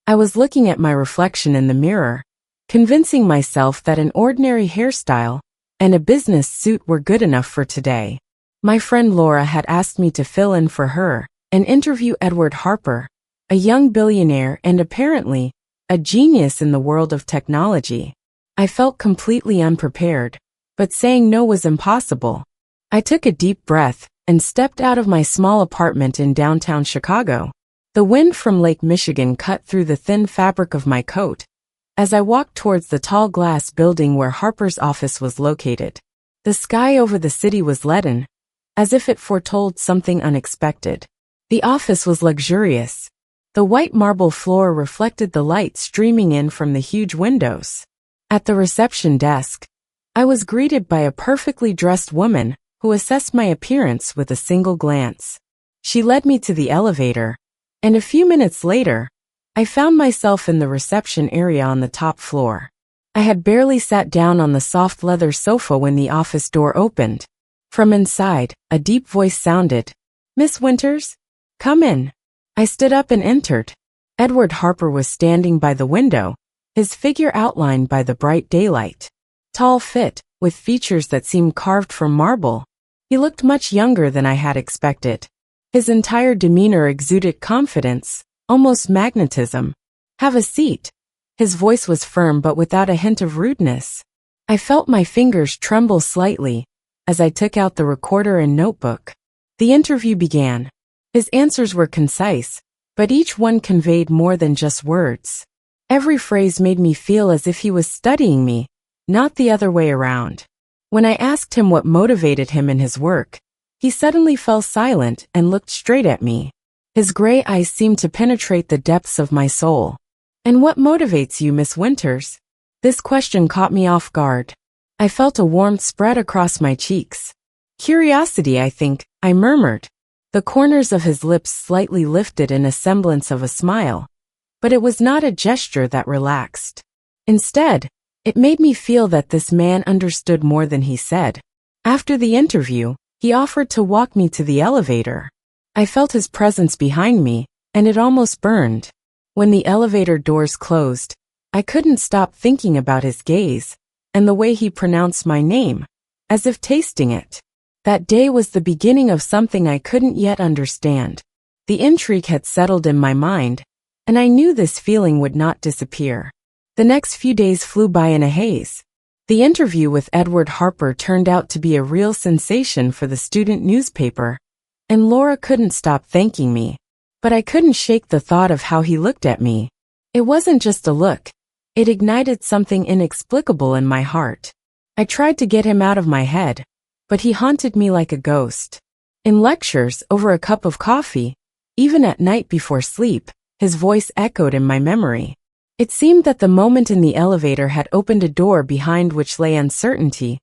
I was looking at my reflection in the mirror, convincing myself that an ordinary hairstyle and a business suit were good enough for today. My friend Laura had asked me to fill in for her and interview Edward Harper, a young billionaire and apparently a genius in the world of technology. I felt completely unprepared, but saying no was impossible. I took a deep breath and stepped out of my small apartment in downtown Chicago. The wind from Lake Michigan cut through the thin fabric of my coat as I walked towards the tall glass building where Harper's office was located. The sky over the city was leaden, as if it foretold something unexpected. The office was luxurious. The white marble floor reflected the light streaming in from the huge windows. At the reception desk, I was greeted by a perfectly dressed woman who assessed my appearance with a single glance. She led me to the elevator, and a few minutes later, I found myself in the reception area on the top floor. I had barely sat down on the soft leather sofa when the office door opened. From inside, a deep voice sounded, "Miss Winters, come in." I stood up and entered. Edward Harper was standing by the window, his figure outlined by the bright daylight. Tall, fit, with features that seemed carved from marble. He looked much younger than I had expected. His entire demeanor exuded confidence, almost magnetism. "Have a seat." His voice was firm but without a hint of rudeness. I felt my fingers tremble slightly as I took out the recorder and notebook. The interview began. His answers were concise, but each one conveyed more than just words. Every phrase made me feel as if he was studying me, not the other way around. When I asked him what motivated him in his work, he suddenly fell silent and looked straight at me. His gray eyes seemed to penetrate the depths of my soul. "And what motivates you, Miss Winters?" This question caught me off guard. I felt a warmth spread across my cheeks. "Curiosity, I think," I murmured. The corners of his lips slightly lifted in a semblance of a smile, but it was not a gesture that relaxed. Instead, it made me feel that this man understood more than he said. After the interview, he offered to walk me to the elevator. I felt his presence behind me, and it almost burned. When the elevator doors closed, I couldn't stop thinking about his gaze and the way he pronounced my name, as if tasting it. That day was the beginning of something I couldn't yet understand. The intrigue had settled in my mind, and I knew this feeling would not disappear. The next few days flew by in a haze. The interview with Edward Harper turned out to be a real sensation for the student newspaper, and Laura couldn't stop thanking me. But I couldn't shake the thought of how he looked at me. It wasn't just a look. It ignited something inexplicable in my heart. I tried to get him out of my head, but he haunted me like a ghost. In lectures, over a cup of coffee, even at night before sleep, his voice echoed in my memory. It seemed that the moment in the elevator had opened a door behind which lay uncertainty,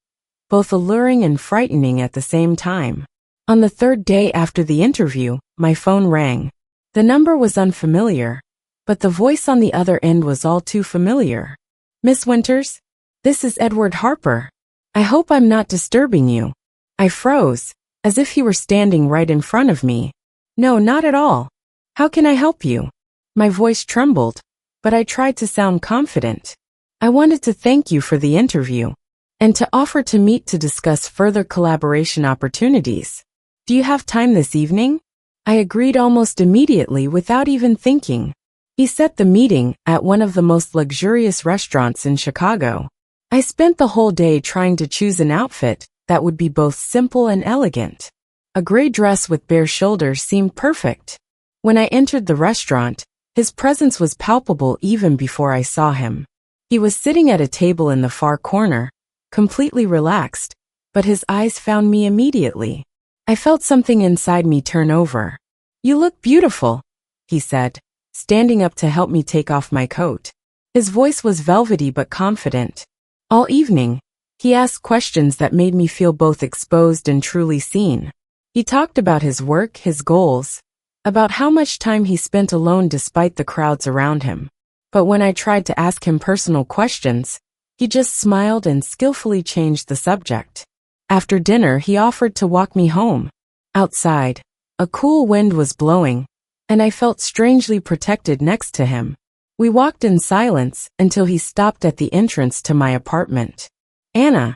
both alluring and frightening at the same time. On the third day after the interview, my phone rang. The number was unfamiliar, but the voice on the other end was all too familiar. "Miss Winters, this is Edward Harper. I hope I'm not disturbing you." I froze, as if he were standing right in front of me. "No, not at all. How can I help you?" My voice trembled, but I tried to sound confident. "I wanted to thank you for the interview, and to offer to meet to discuss further collaboration opportunities. Do you have time this evening?" I agreed almost immediately without even thinking. He set the meeting at one of the most luxurious restaurants in Chicago. I spent the whole day trying to choose an outfit that would be both simple and elegant. A gray dress with bare shoulders seemed perfect. When I entered the restaurant, his presence was palpable even before I saw him. He was sitting at a table in the far corner, completely relaxed, but his eyes found me immediately. I felt something inside me turn over. "You look beautiful," he said, standing up to help me take off my coat. His voice was velvety but confident. All evening, he asked questions that made me feel both exposed and truly seen. He talked about his work, his goals, about how much time he spent alone despite the crowds around him. But when I tried to ask him personal questions, he just smiled and skillfully changed the subject. After dinner, he offered to walk me home. Outside, a cool wind was blowing, and I felt strangely protected next to him. We walked in silence until he stopped at the entrance to my apartment. Anna,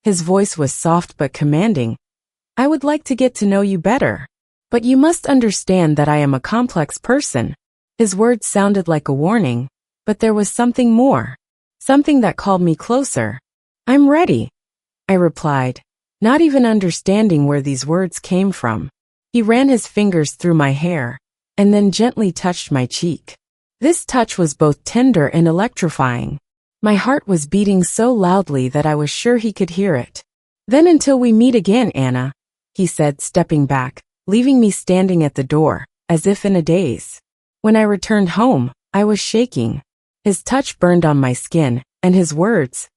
his voice was soft but commanding, I would like to get to know you better. But you must understand that I am a complex person. His words sounded like a warning, but there was something more. Something that called me closer. I'm ready, I replied, not even understanding where these words came from. He ran his fingers through my hair, and then gently touched my cheek. This touch was both tender and electrifying. My heart was beating so loudly that I was sure he could hear it. Then until we meet again, Anna, he said, stepping back, leaving me standing at the door, as if in a daze. When I returned home, I was shaking. His touch burned on my skin, and his words,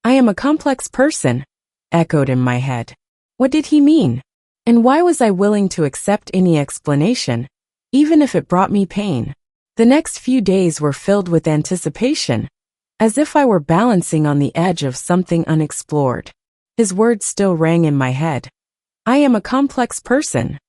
I am a complex person, echoed in my head. What did he mean? And why was I willing to accept any explanation, even if it brought me pain? The next few days were filled with anticipation, as if I were balancing on the edge of something unexplored. His words still rang in my head. I am a complex person.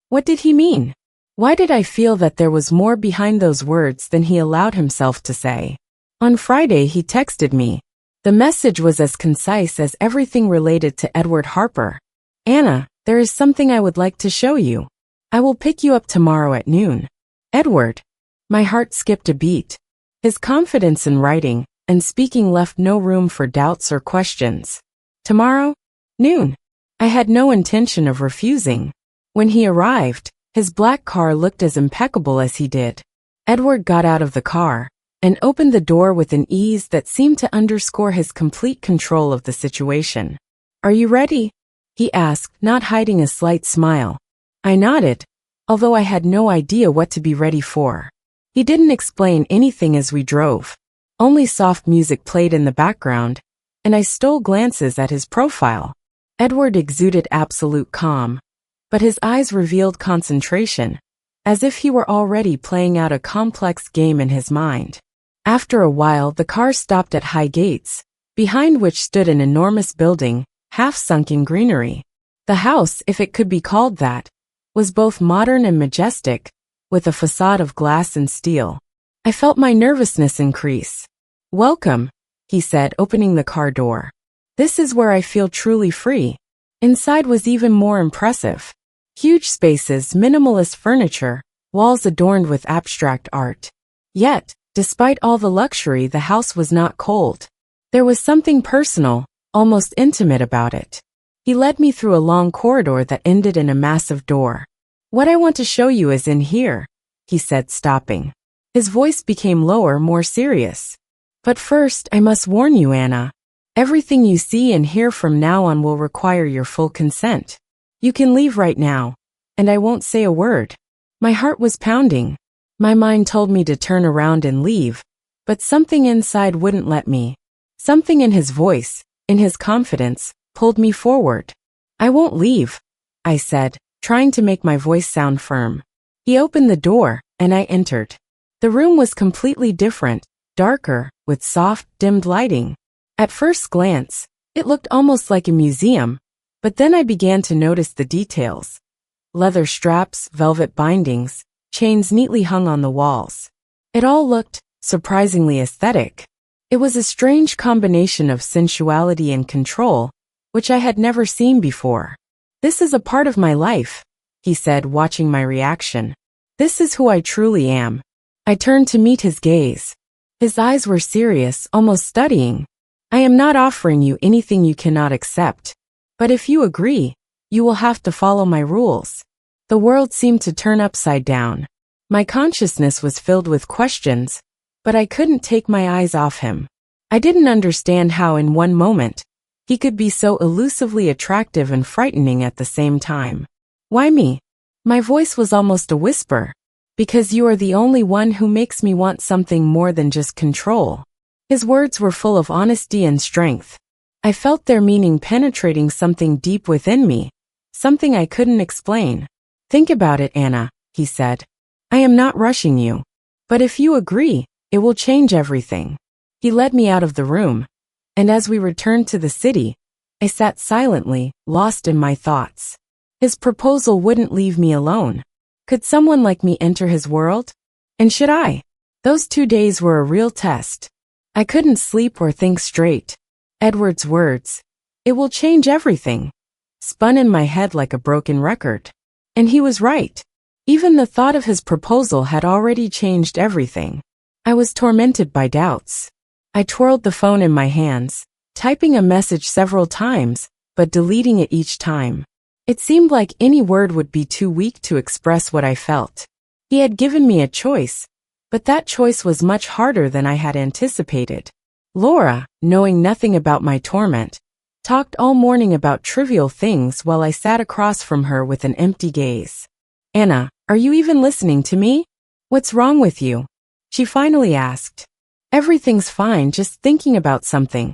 What did he mean? Why did I feel that there was more behind those words than he allowed himself to say? On Friday, he texted me. The message was as concise as everything related to Edward Harper. Anna, there is something I would like to show you. I will pick you up tomorrow at noon. Edward. My heart skipped a beat. His confidence in writing and speaking left no room for doubts or questions. Tomorrow? Noon. I had no intention of refusing. When he arrived, his black car looked as impeccable as he did. Edward got out of the car and opened the door with an ease that seemed to underscore his complete control of the situation. Are you ready? He asked, not hiding a slight smile. I nodded, although I had no idea what to be ready for. He didn't explain anything as we drove. Only soft music played in the background, and I stole glances at his profile. Edward exuded absolute calm, but his eyes revealed concentration, as if he were already playing out a complex game in his mind. After a while, the car stopped at high gates, behind which stood an enormous building, half sunk in greenery. The house, if it could be called that, was both modern and majestic, with a facade of glass and steel. I felt my nervousness increase. Welcome, he said, opening the car door. This is where I feel truly free. Inside was even more impressive. Huge spaces, minimalist furniture, walls adorned with abstract art. Yet, despite all the luxury, the house was not cold. There was something personal, almost intimate about it. He led me through a long corridor that ended in a massive door. What I want to show you is in here, he said, stopping. His voice became lower, more serious. But first, I must warn you, Anna. Everything you see and hear from now on will require your full consent. You can leave right now, and I won't say a word. My heart was pounding. My mind told me to turn around and leave, but something inside wouldn't let me. Something in his voice, in his confidence, pulled me forward. I won't leave, I said, trying to make my voice sound firm. He opened the door, and I entered. The room was completely different, darker, with soft, dimmed lighting. At first glance, it looked almost like a museum, but then I began to notice the details. Leather straps, velvet bindings, chains neatly hung on the walls. It all looked surprisingly aesthetic. It was a strange combination of sensuality and control, which I had never seen before. This is a part of my life, he said, watching my reaction. This is who I truly am. I turned to meet his gaze. His eyes were serious, almost studying. I am not offering you anything you cannot accept. But if you agree, you will have to follow my rules. The world seemed to turn upside down. My consciousness was filled with questions, but I couldn't take my eyes off him. I didn't understand how in one moment, he could be so elusively attractive and frightening at the same time. Why me? My voice was almost a whisper. Because you are the only one who makes me want something more than just control. His words were full of honesty and strength. I felt their meaning penetrating something deep within me, something I couldn't explain. Think about it, Anna, he said. I am not rushing you. But if you agree, it will change everything. He led me out of the room, and as we returned to the city, I sat silently, lost in my thoughts. His proposal wouldn't leave me alone. Could someone like me enter his world? And should I? Those 2 days were a real test. I couldn't sleep or think straight. Edward's words, "It will change everything," spun in my head like a broken record. And he was right. Even the thought of his proposal had already changed everything. I was tormented by doubts. I twirled the phone in my hands, typing a message several times, but deleting it each time. It seemed like any word would be too weak to express what I felt. He had given me a choice, but that choice was much harder than I had anticipated. Laura, knowing nothing about my torment, talked all morning about trivial things while I sat across from her with an empty gaze. "Anna, are you even listening to me? What's wrong with you?" she finally asked. "Everything's fine, just thinking about something,"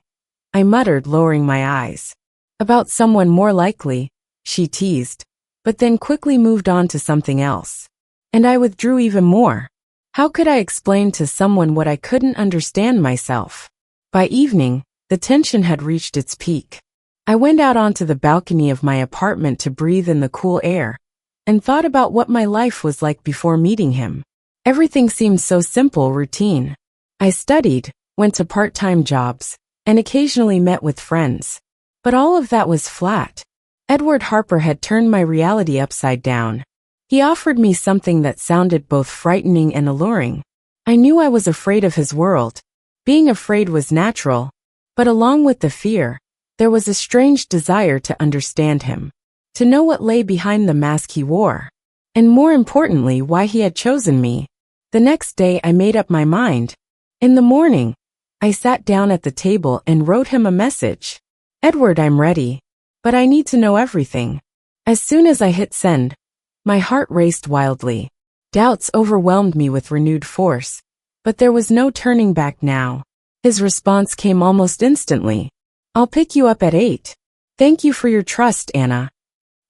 I muttered, lowering my eyes. "About someone more likely," she teased, but then quickly moved on to something else. And I withdrew even more. How could I explain to someone what I couldn't understand myself? By evening, the tension had reached its peak. I went out onto the balcony of my apartment to breathe in the cool air, and thought about what my life was like before meeting him. Everything seemed so simple, routine. I studied, went to part-time jobs, and occasionally met with friends. But all of that was flat. Edward Harper had turned my reality upside down. He offered me something that sounded both frightening and alluring. I knew I was afraid of his world. Being afraid was natural, but along with the fear, there was a strange desire to understand him, to know what lay behind the mask he wore, and more importantly, why he had chosen me. The next day I made up my mind. In the morning, I sat down at the table and wrote him a message. "Edward, I'm ready, but I need to know everything." As soon as I hit send, my heart raced wildly. Doubts overwhelmed me with renewed force, but there was no turning back now. His response came almost instantly. "I'll pick you up at 8. Thank you for your trust, Anna."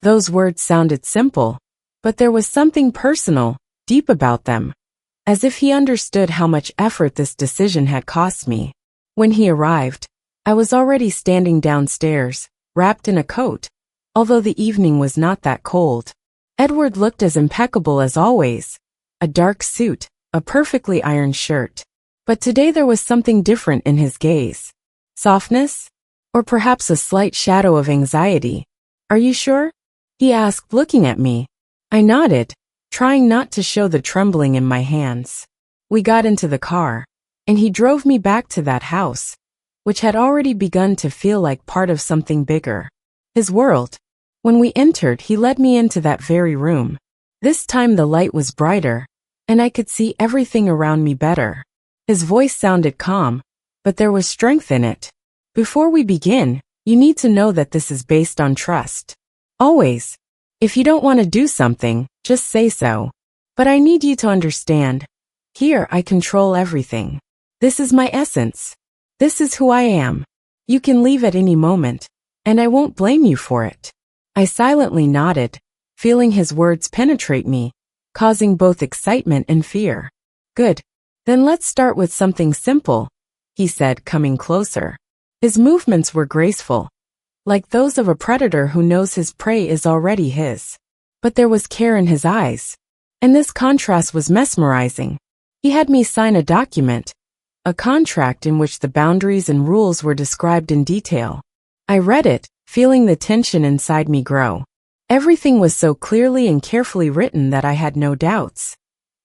Those words sounded simple, but there was something personal, deep about them, as if he understood how much effort this decision had cost me. When he arrived, I was already standing downstairs, wrapped in a coat, although the evening was not that cold. Edward looked as impeccable as always, a dark suit, a perfectly ironed shirt. But today there was something different in his gaze. Softness? Or perhaps a slight shadow of anxiety. "Are you sure?" he asked, looking at me. I nodded, trying not to show the trembling in my hands. We got into the car, and he drove me back to that house, which had already begun to feel like part of something bigger. His world. When we entered, he led me into that very room. This time the light was brighter, and I could see everything around me better. His voice sounded calm, but there was strength in it. "Before we begin, you need to know that this is based on trust. Always. If you don't want to do something, just say so. But I need you to understand. Here I control everything. This is my essence. This is who I am. You can leave at any moment, and I won't blame you for it." I silently nodded, feeling his words penetrate me, causing both excitement and fear. "Good. Then let's start with something simple," he said, coming closer. His movements were graceful, like those of a predator who knows his prey is already his. But there was care in his eyes, and this contrast was mesmerizing. He had me sign a document, a contract in which the boundaries and rules were described in detail. I read it, feeling the tension inside me grow. Everything was so clearly and carefully written that I had no doubts.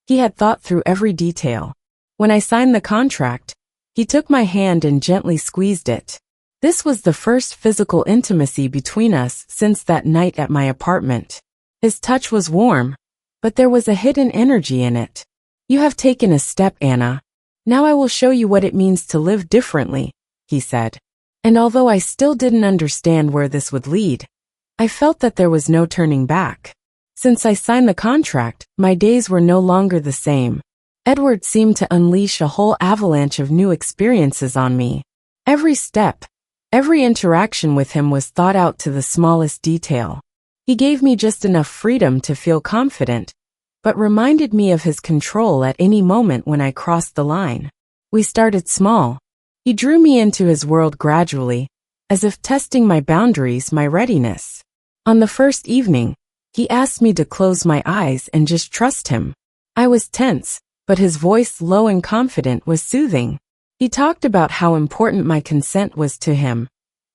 He had thought through every detail. When I signed the contract, he took my hand and gently squeezed it. This was the first physical intimacy between us since that night at my apartment. His touch was warm, but there was a hidden energy in it. "You have taken a step, Anna. Now I will show you what it means to live differently," he said. And although I still didn't understand where this would lead, I felt that there was no turning back. Since I signed the contract, my days were no longer the same. Edward seemed to unleash a whole avalanche of new experiences on me. Every step, every interaction with him was thought out to the smallest detail. He gave me just enough freedom to feel confident, but reminded me of his control at any moment when I crossed the line. We started small. He drew me into his world gradually, as if testing my boundaries, my readiness. On the first evening, he asked me to close my eyes and just trust him. I was tense, but his voice, low and confident, was soothing. He talked about how important my consent was to him,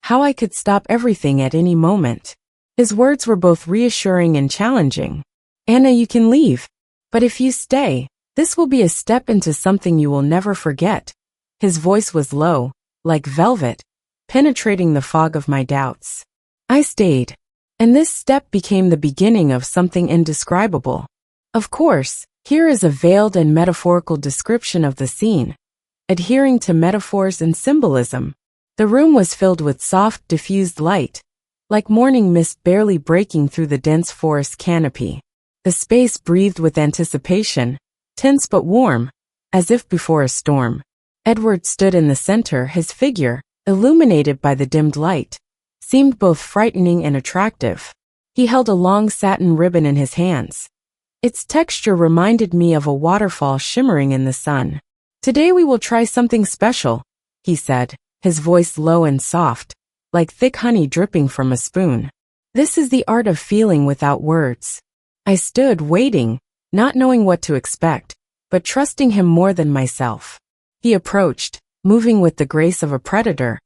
how I could stop everything at any moment. His words were both reassuring and challenging. Anna, you can leave. But if you stay, this will be a step into something you will never forget. His voice was low, like velvet, penetrating the fog of my doubts. I stayed, and this step became the beginning of something indescribable. Of course, here is a veiled and metaphorical description of the scene, adhering to metaphors and symbolism. The room was filled with soft, diffused light, like morning mist barely breaking through the dense forest canopy. The space breathed with anticipation, tense but warm, as if before a storm. Edward stood in the center, his figure, illuminated by the dimmed light, seemed both frightening and attractive. He held a long satin ribbon in his hands. Its texture reminded me of a waterfall shimmering in the sun. Today we will try something special, he said, his voice low and soft, like thick honey dripping from a spoon. This is the art of feeling without words. I stood waiting, not knowing what to expect, but trusting him more than myself. He approached, moving with the grace of a predator,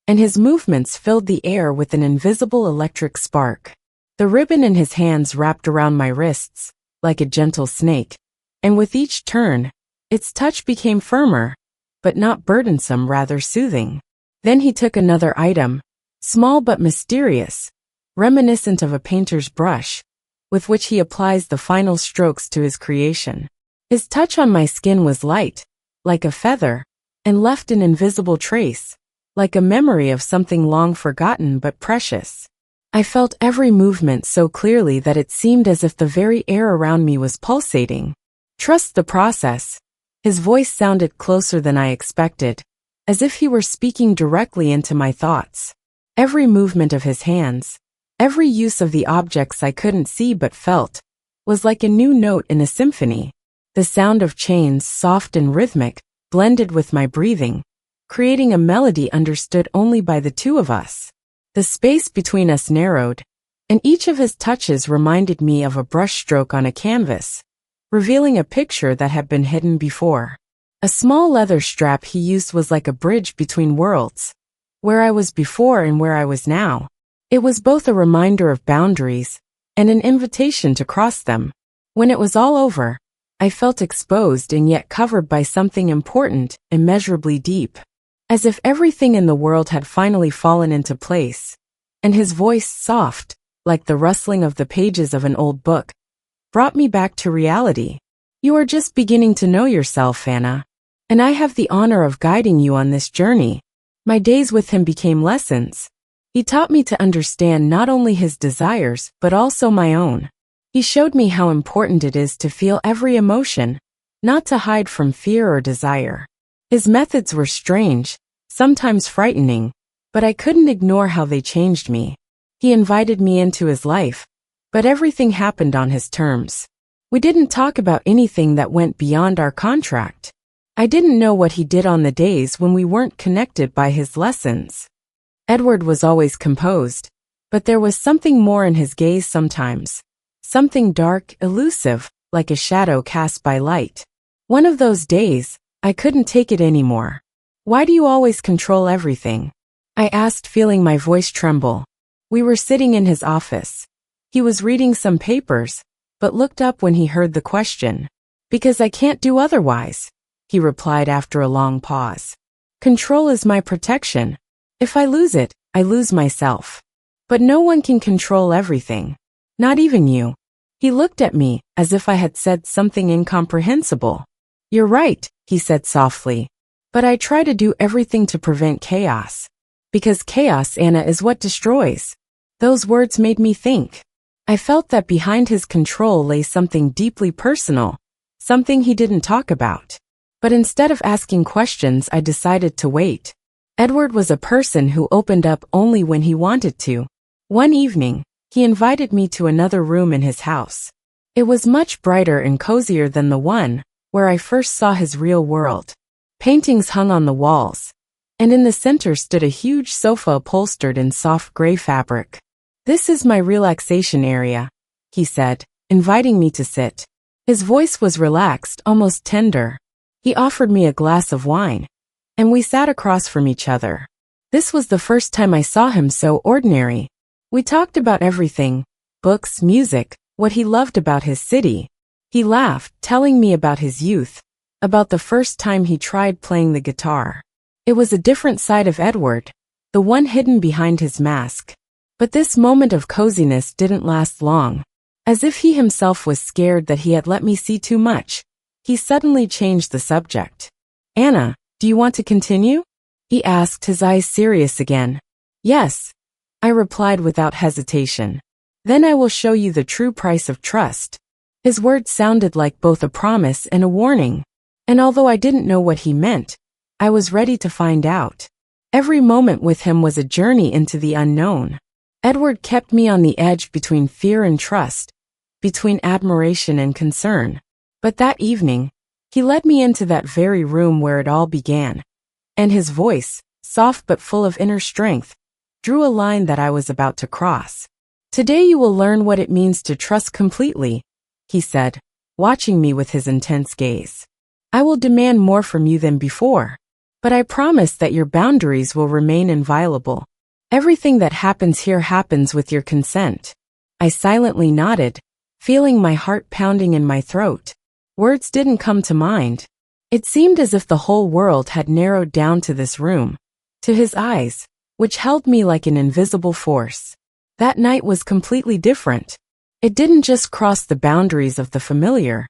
and his movements filled the air with an invisible electric spark. The ribbon in his hands wrapped around my wrists, like a gentle snake, and with each turn, its touch became firmer, but not burdensome, rather soothing. Then he took another item, small but mysterious, reminiscent of a painter's brush, with which he applies the final strokes to his creation. His touch on my skin was light, like a feather, and left an invisible trace, like a memory of something long forgotten but precious. I felt every movement so clearly that it seemed as if the very air around me was pulsating. Trust the process. His voice sounded closer than I expected, as if he were speaking directly into my thoughts. Every movement of his hands, every use of the objects I couldn't see but felt, was like a new note in a symphony. The sound of chains, soft and rhythmic, blended with my breathing, creating a melody understood only by the two of us. The space between us narrowed, and each of his touches reminded me of a brushstroke on a canvas, revealing a picture that had been hidden before. A small leather strap he used was like a bridge between worlds, where I was before and where I was now. It was both a reminder of boundaries and an invitation to cross them. When it was all over, I felt exposed and yet covered by something important, immeasurably deep. As if everything in the world had finally fallen into place, and his voice, soft, like the rustling of the pages of an old book, brought me back to reality. You are just beginning to know yourself, Anna, and I have the honor of guiding you on this journey. My days with him became lessons. He taught me to understand not only his desires, but also my own. He showed me how important it is to feel every emotion, not to hide from fear or desire. His methods were strange, sometimes frightening, but I couldn't ignore how they changed me. He invited me into his life, but everything happened on his terms. We didn't talk about anything that went beyond our contract. I didn't know what he did on the days when we weren't connected by his lessons. Edward was always composed, but there was something more in his gaze sometimes. Something dark, elusive, like a shadow cast by light. One of those days, I couldn't take it anymore. Why do you always control everything? I asked, feeling my voice tremble. We were sitting in his office. He was reading some papers, but looked up when he heard the question. Because I can't do otherwise, he replied after a long pause. Control is my protection. If I lose it, I lose myself. But no one can control everything. Not even you. He looked at me, as if I had said something incomprehensible. You're right, he said softly. But I try to do everything to prevent chaos. Because chaos, Anna, is what destroys. Those words made me think. I felt that behind his control lay something deeply personal, something he didn't talk about. But instead of asking questions, I decided to wait. Edward was a person who opened up only when he wanted to. One evening, he invited me to another room in his house. It was much brighter and cozier than the one where I first saw his real world. Paintings hung on the walls, and in the center stood a huge sofa upholstered in soft gray fabric. This is my relaxation area, he said, inviting me to sit. His voice was relaxed, almost tender. He offered me a glass of wine, and we sat across from each other. This was the first time I saw him so ordinary. We talked about everything: books, music, what he loved about his city. He laughed, telling me about his youth, about the first time he tried playing the guitar. It was a different side of Edward, the one hidden behind his mask. But this moment of coziness didn't last long. As if he himself was scared that he had let me see too much, he suddenly changed the subject. "Anna, do you want to continue?" he asked, his eyes serious again. "Yes," I replied without hesitation. "Then I will show you the true price of trust." His words sounded like both a promise and a warning. And although I didn't know what he meant, I was ready to find out. Every moment with him was a journey into the unknown. Edward kept me on the edge between fear and trust, between admiration and concern. But that evening, he led me into that very room where it all began. And his voice, soft but full of inner strength, drew a line that I was about to cross. "Today you will learn what it means to trust completely," he said, watching me with his intense gaze. "I will demand more from you than before, but I promise that your boundaries will remain inviolable. Everything that happens here happens with your consent." I silently nodded, feeling my heart pounding in my throat. Words didn't come to mind. It seemed as if the whole world had narrowed down to this room, to his eyes, which held me like an invisible force. That night was completely different. It didn't just cross the boundaries of the familiar.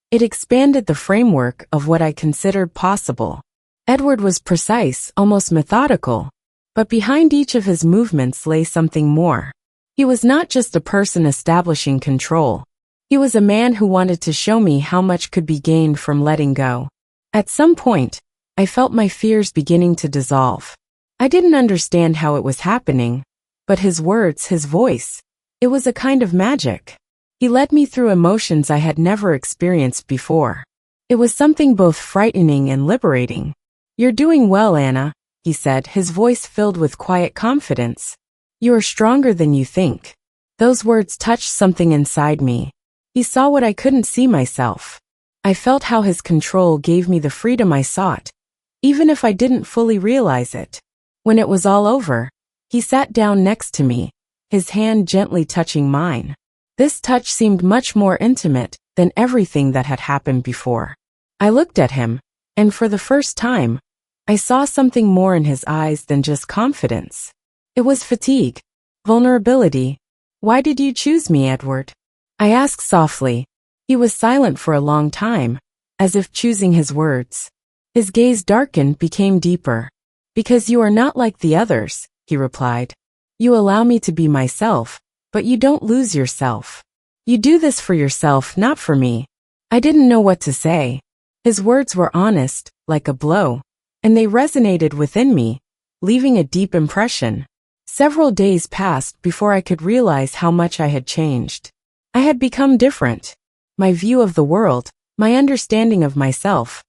It expanded the framework of what I considered possible. Edward was precise, almost methodical, but behind each of his movements lay something more. He was not just a person establishing control. He was a man who wanted to show me how much could be gained from letting go. At some point, I felt my fears beginning to dissolve. I didn't understand how it was happening, but his words, his voice, it was a kind of magic. He led me through emotions I had never experienced before. It was something both frightening and liberating. "You're doing well, Anna," he said, his voice filled with quiet confidence. "You are stronger than you think." Those words touched something inside me. He saw what I couldn't see myself. I felt how his control gave me the freedom I sought, even if I didn't fully realize it. When it was all over, he sat down next to me, his hand gently touching mine. This touch seemed much more intimate than everything that had happened before. I looked at him, and for the first time, I saw something more in his eyes than just confidence. It was fatigue, vulnerability. "Why did you choose me, Edward?" I asked softly. He was silent for a long time, as if choosing his words. His gaze darkened, became deeper. "Because you are not like the others," he replied. "You allow me to be myself, but you don't lose yourself. You do this for yourself, not for me." I didn't know what to say. His words were honest, like a blow, and they resonated within me, leaving a deep impression. Several days passed before I could realize how much I had changed. I had become different. My view of the world, my understanding of myself,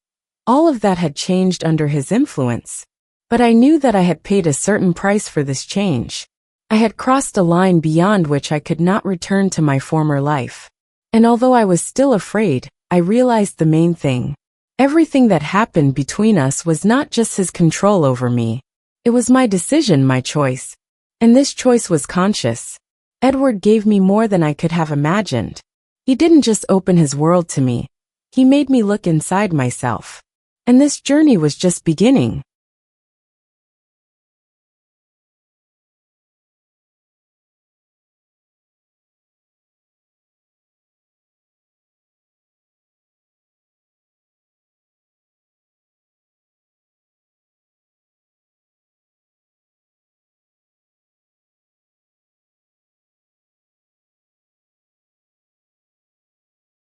all of that had changed under his influence. But I knew that I had paid a certain price for this change. I had crossed a line beyond which I could not return to my former life. And although I was still afraid, I realized the main thing. Everything that happened between us was not just his control over me. It was my decision, my choice. And this choice was conscious. Edward gave me more than I could have imagined. He didn't just open his world to me. He made me look inside myself. And this journey was just beginning.